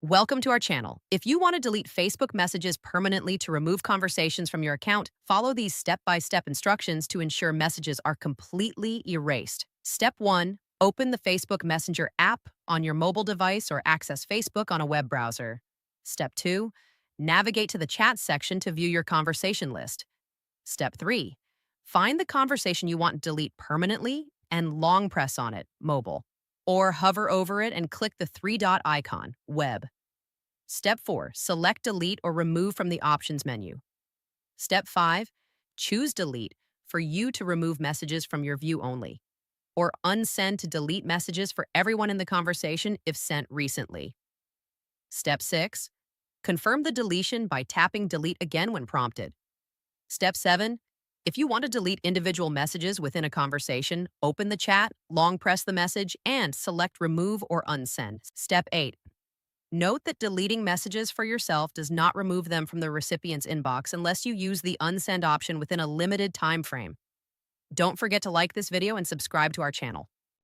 Welcome to our channel. If you want to delete Facebook messages permanently to remove conversations from your account, follow these step-by-step instructions to ensure messages are completely erased. Step 1. Open the Facebook Messenger app on your mobile device or access Facebook on a web browser. Step 2. Navigate to the chat section to view your conversation list. Step 3. Find the conversation you want to delete permanently and long press on it, mobile, or hover over it and click the three-dot icon, web. Step 4. Select delete or remove from the options menu. Step 5. Choose delete for you to remove messages from your view only, or unsend to delete messages for everyone in the conversation if sent recently. Step 6. Confirm the deletion by tapping delete again when prompted. Step 7. If you want to delete individual messages within a conversation, open the chat, long press the message, and select remove or unsend. Step 8. Note that deleting messages for yourself does not remove them from the recipient's inbox unless you use the unsend option within a limited time frame. Don't forget to like this video and subscribe to our channel.